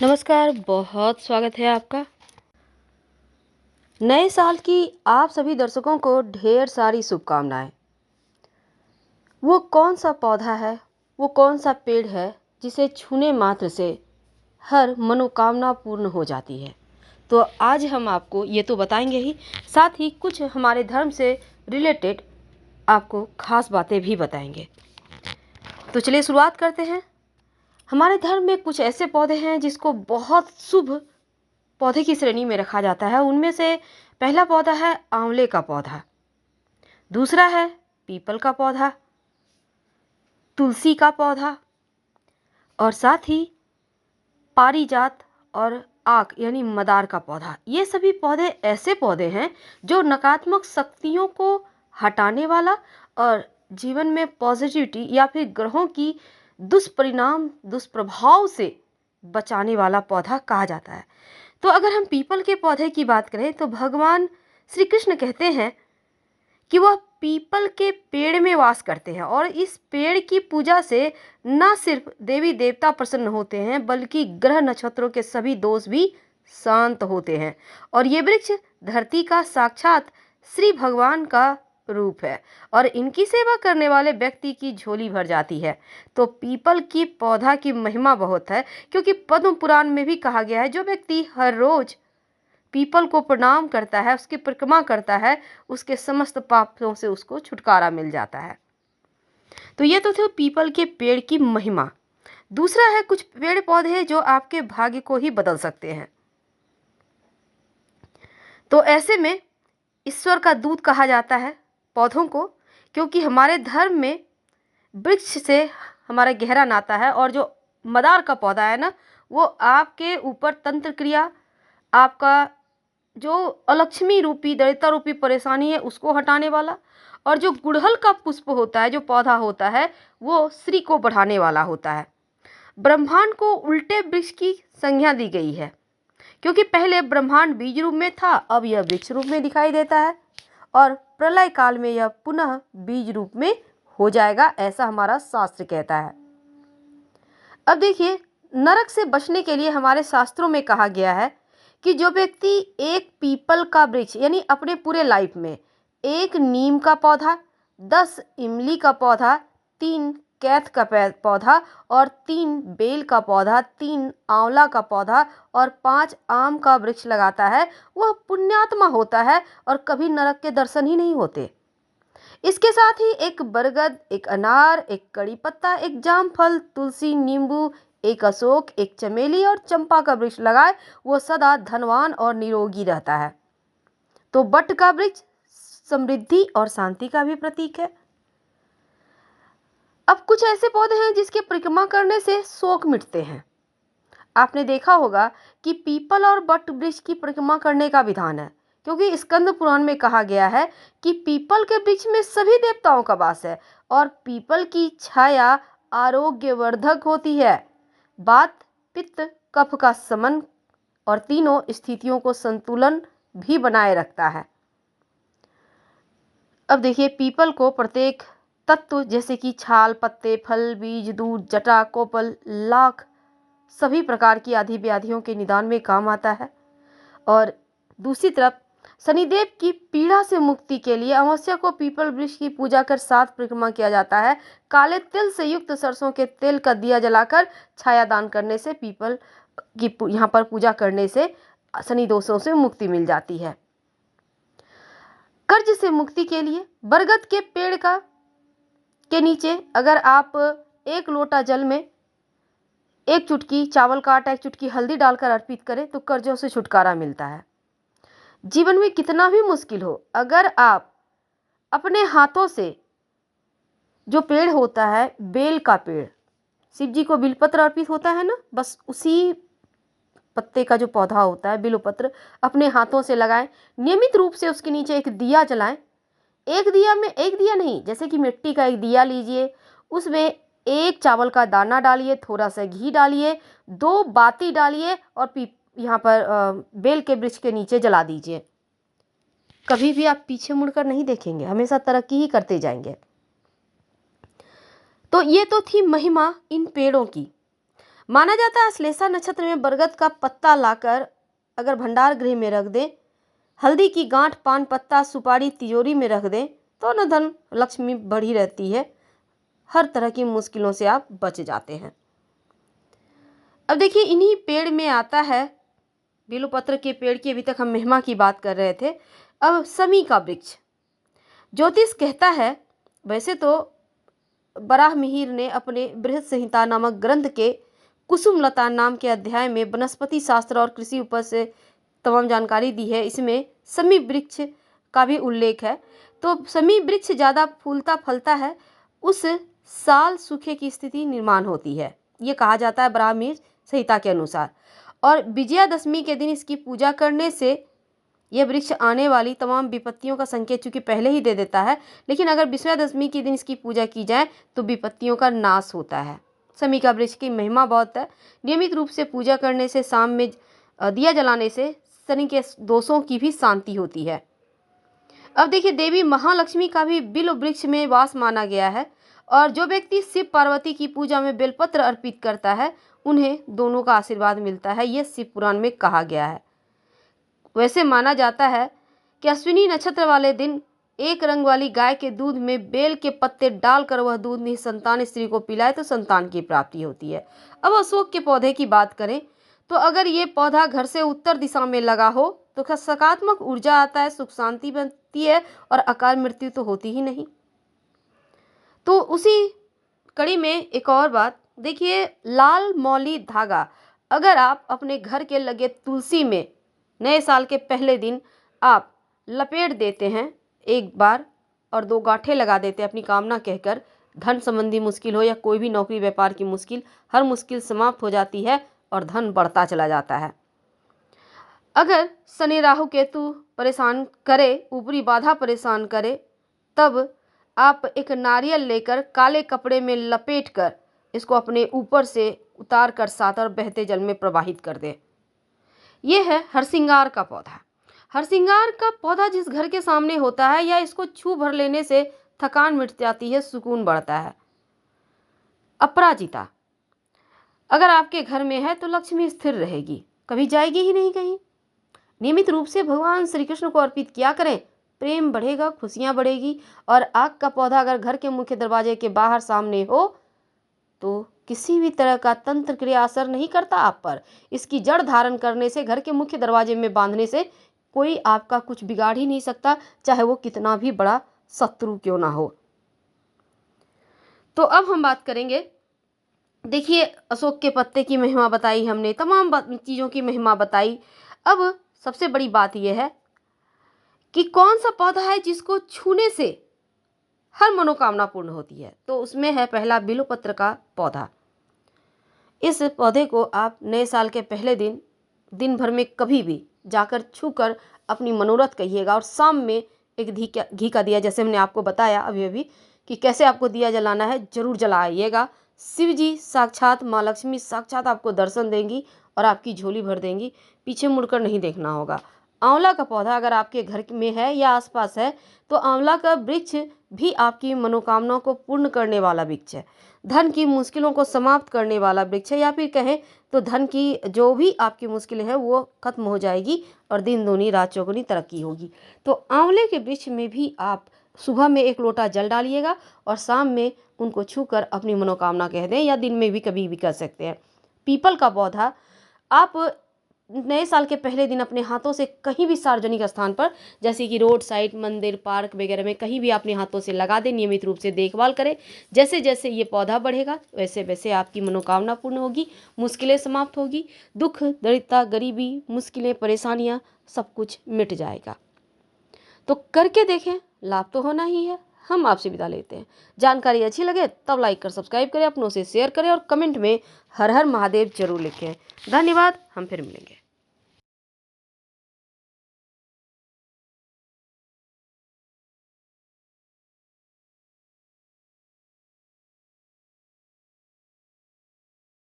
नमस्कार, बहुत स्वागत है आपका। नए साल की आप सभी दर्शकों को ढेर सारी शुभकामनाएं। वो कौन सा पौधा है, वो कौन सा पेड़ है जिसे छूने मात्र से हर मनोकामना पूर्ण हो जाती है। तो आज हम आपको ये तो बताएंगे ही, साथ ही कुछ हमारे धर्म से रिलेटेड आपको खास बातें भी बताएंगे। तो चलिए शुरुआत करते हैं। हमारे धर्म में कुछ ऐसे पौधे हैं जिसको बहुत शुभ पौधे की श्रेणी में रखा जाता है। उनमें से पहला पौधा है आंवले का पौधा, दूसरा है पीपल का पौधा, तुलसी का पौधा और साथ ही पारिजात और आक यानी मदार का पौधा। ये सभी पौधे ऐसे पौधे हैं जो नकारात्मक शक्तियों को हटाने वाला और जीवन में पॉजिटिविटी या फिर ग्रहों की दुष्परिणाम दुष्प्रभाव से बचाने वाला पौधा कहा जाता है। तो अगर हम पीपल के पौधे की बात करें तो भगवान श्री कृष्ण कहते हैं कि वह पीपल के पेड़ में वास करते हैं और इस पेड़ की पूजा से न सिर्फ देवी देवता प्रसन्न होते हैं बल्कि ग्रह नक्षत्रों के सभी दोष भी शांत होते हैं। और ये वृक्ष धरती का साक्षात श्री भगवान का रूप है और इनकी सेवा करने वाले व्यक्ति की झोली भर जाती है। तो पीपल की पौधा की महिमा बहुत है, क्योंकि पद्म पुराण में भी कहा गया है जो व्यक्ति हर रोज पीपल को प्रणाम करता है, उसकी परिक्रमा करता है, उसके समस्त पापों से उसको छुटकारा मिल जाता है। तो ये तो थे पीपल के पेड़ की महिमा। दूसरा है कुछ पेड़ पौधे जो आपके भाग्य को ही बदल सकते हैं। तो ऐसे में ईश्वर का दूत कहा जाता है पौधों को, क्योंकि हमारे धर्म में वृक्ष से हमारा गहरा नाता है। और जो मदार का पौधा है ना, वो आपके ऊपर तंत्र क्रिया, आपका जो अलक्ष्मी रूपी दरिद्रता रूपी परेशानी है उसको हटाने वाला, और जो गुड़हल का पुष्प होता है, जो पौधा होता है, वो श्री को बढ़ाने वाला होता है। ब्रह्मांड को उल्टे वृक्ष की संज्ञा दी गई है, क्योंकि पहले ब्रह्मांड बीज रूप में था, अब यह वृक्ष रूप में दिखाई देता है और प्रलय काल में यह पुनः बीज रूप में हो जाएगा, ऐसा हमारा शास्त्र कहता है। अब देखिए, नरक से बचने के लिए हमारे शास्त्रों में कहा गया है कि जो व्यक्ति एक पीपल का वृक्ष यानी अपने पूरे लाइफ में एक नीम का पौधा, 10 इमली का पौधा, 3 कैथ का पौधा और 3 बेल का पौधा, 3 आंवला का पौधा और 5 आम का वृक्ष लगाता है, वह पुण्यात्मा होता है और कभी नरक के दर्शन ही नहीं होते। इसके साथ ही एक बरगद, एक अनार, एक कड़ी पत्ता, एक जामफल, तुलसी, नींबू, एक अशोक, एक चमेली और चंपा का वृक्ष लगाए, वो सदा धनवान और निरोगी रहता है। तो बट का वृक्ष समृद्धि और शांति का भी प्रतीक है। अब कुछ ऐसे पौधे हैं जिसके परिक्रमा करने से शोक मिटते हैं। आपने देखा होगा कि पीपल और बट वृक्ष की परिक्रमा करने का विधान है, क्योंकि स्कंद पुराण में कहा गया है कि पीपल के वृक्ष में सभी देवताओं का वास है और पीपल की छाया आरोग्यवर्धक होती है, वात पित्त कफ का समन और तीनों स्थितियों को संतुलन भी बनाए रखता है। अब देखिए, पीपल को प्रत्येक तत्व जैसे कि छाल, पत्ते, फल, बीज, दूध, जटा, कोपल, लाख सभी प्रकार की आदि व्याधियों के निदान में काम आता है। और दूसरी तरफ शनिदेव की पीड़ा से मुक्ति के लिए अमावस्या को पीपल वृक्ष की पूजा कर 7 परिक्रमा किया जाता है। काले तिल से युक्त सरसों के तेल का दिया जलाकर छाया दान करने से पीपल की यहाँ पर पूजा करने से शनि दोषों से मुक्ति मिल जाती है। कर्ज से मुक्ति के लिए बरगद के पेड़ के नीचे अगर आप 1 लोटा जल में 1 चुटकी चावल का आटा, 1 चुटकी हल्दी डालकर अर्पित करें तो कर्जों से छुटकारा मिलता है। जीवन में कितना भी मुश्किल हो, अगर आप अपने हाथों से जो पेड़ होता है, बेल का पेड़, शिव जी को बिलपत्र अर्पित होता है ना, बस उसी पत्ते का जो पौधा होता है बिल्वपत्र, अपने हाथों से लगाएं, नियमित रूप से उसके नीचे एक दिया जलाएं। एक दिया नहीं, जैसे कि मिट्टी का एक दिया लीजिए, उसमें 1 चावल का दाना डालिए, थोड़ा सा घी डालिए, 2 बाती डालिए और यहाँ पर बेल के वृक्ष के नीचे जला दीजिए। कभी भी आप पीछे मुड़कर नहीं देखेंगे, हमेशा तरक्की ही करते जाएंगे। तो ये तो थी महिमा इन पेड़ों की। माना जाता है श्लेषा नक्षत्र में बरगद का पत्ता लाकर अगर भंडार गृह में रख दें, हल्दी की गांठ, पान पत्ता, सुपारी तिजोरी में रख दें तो न धन लक्ष्मी बढ़ी रहती है, हर तरह की मुश्किलों से आप बच जाते हैं। अब देखिए इन्हीं पेड़ में आता है, बेलपत्र के पेड़ की अभी तक हम महिमा की बात कर रहे थे, अब समी का वृक्ष। ज्योतिष कहता है, वैसे तो बराह मिहिर ने अपने बृहद संहिता नामक ग्रंथ के कुसुम लता नाम के अध्याय में वनस्पति शास्त्र और कृषि उपज से तमाम जानकारी दी है। इसमें समी वृक्ष का भी उल्लेख है। तो समी वृक्ष ज़्यादा फूलता फलता है उस साल सूखे की स्थिति निर्माण होती है, ये कहा जाता है बराह मिहिर संहिता के अनुसार। और विजयादशमी के दिन इसकी पूजा करने से यह वृक्ष आने वाली तमाम विपत्तियों का संकेत चूंकि पहले ही दे देता है, लेकिन अगर विजयादशमी के दिन इसकी पूजा की जाए तो विपत्तियों का नाश होता है। समी का वृक्ष की महिमा बहुत है। नियमित रूप से पूजा करने से, शाम में दिया जलाने से शनि के दोषों की भी शांति होती है। अब देखिए देवी महालक्ष्मी का भी बिल्व वृक्ष में वास माना गया है, और जो व्यक्ति शिव पार्वती की पूजा में बेलपत्र अर्पित करता है उन्हें दोनों का आशीर्वाद मिलता है, यह शिव पुराण में कहा गया है। वैसे माना जाता है कि अश्विनी नक्षत्र वाले दिन एक रंग वाली गाय के दूध में बेल के पत्ते डालकर वह दूध निसंतान स्त्री को पिलाए तो संतान की प्राप्ति होती है। अब अशोक के पौधे की बात करें तो अगर ये पौधा घर से उत्तर दिशा में लगा हो तो सकारात्मक ऊर्जा आता है, सुख शांति बनती है और अकाल मृत्यु तो होती ही नहीं। तो उसी कड़ी में एक और बात देखिए, लाल मौली धागा अगर आप अपने घर के लगे तुलसी में नए साल के पहले दिन आप लपेट देते हैं एक बार और 2 गांठें लगा देते हैं अपनी कामना कहकर, धन संबंधी मुश्किल हो या कोई भी नौकरी व्यापार की मुश्किल, हर मुश्किल समाप्त हो जाती है और धन बढ़ता चला जाता है। अगर शनि राहु केतु परेशान करे, ऊपरी बाधा परेशान करे, तब आप एक नारियल लेकर काले कपड़े में लपेट कर इसको अपने ऊपर से उतार कर साथ और बहते जल में प्रवाहित कर दें। यह है हरसिंगार का पौधा। हरसिंगार का पौधा जिस घर के सामने होता है या इसको छू भर लेने से थकान मिट जाती है, सुकून बढ़ता है। अपराजिता अगर आपके घर में है तो लक्ष्मी स्थिर रहेगी, कभी जाएगी ही नहीं कहीं। नियमित रूप से भगवान श्री कृष्ण को अर्पित किया करें, प्रेम बढ़ेगा, खुशियां बढ़ेगी। और आग का पौधा अगर घर के मुख्य दरवाजे के बाहर सामने हो तो किसी भी तरह का तंत्र क्रिया असर नहीं करता आप पर। इसकी जड़ धारण करने से, घर के मुख्य दरवाजे में बांधने से कोई आपका कुछ बिगाड़ ही नहीं सकता, चाहे वो कितना भी बड़ा शत्रु क्यों ना हो। तो अब हम बात करेंगे, देखिए अशोक के पत्ते की महिमा बताई हमने, तमाम चीज़ों की महिमा बताई। अब सबसे बड़ी बात यह है कि कौन सा पौधा है जिसको छूने से हर मनोकामना पूर्ण होती है। तो उसमें है पहला बिल्वपत्र का पौधा। इस पौधे को आप नए साल के पहले दिन भर में कभी भी जाकर छूकर अपनी मनोरथ कहिएगा, और शाम में एक घी का दिया, जैसे हमने आपको बताया अभी कि कैसे आपको दिया जलाना है, जरूर जलाइएगा। शिव जी साक्षात, माँ लक्ष्मी साक्षात आपको दर्शन देंगी और आपकी झोली भर देंगी, पीछे मुड़कर नहीं देखना होगा। आंवला का पौधा अगर आपके घर में है या आसपास है तो आंवला का वृक्ष भी आपकी मनोकामनाओं को पूर्ण करने वाला वृक्ष है, धन की मुश्किलों को समाप्त करने वाला वृक्ष है, या फिर कहें तो धन की जो भी आपकी मुश्किलें हैं वो खत्म हो जाएगी और दिन दूनी रात चौगुनी तरक्की होगी। तो आंवले के वृक्ष में भी आप सुबह में 1 लोटा जल डालिएगा और शाम में उनको छूकर अपनी मनोकामना कह दें, या दिन में भी कभी भी कर सकते हैं। पीपल का पौधा आप नए साल के पहले दिन अपने हाथों से कहीं भी सार्वजनिक स्थान पर, जैसे कि रोड साइड, मंदिर, पार्क वगैरह में कहीं भी अपने हाथों से लगा दें। नियमित रूप से देखभाल करें। जैसे जैसे ये पौधा बढ़ेगा वैसे वैसे आपकी मनोकामना पूर्ण होगी, मुश्किलें समाप्त होगी, दुख दरिद्रता गरीबी मुश्किलें परेशानियां सब कुछ मिट जाएगा। तो करके देखें, लाभ तो होना ही है। हम आपसे विदा लेते हैं। जानकारी अच्छी लगे तब लाइक कर सब्सक्राइब करें, अपनों से शेयर करें और कमेंट में हर हर महादेव जरूर लिखें। धन्यवाद। हम फिर मिलेंगे।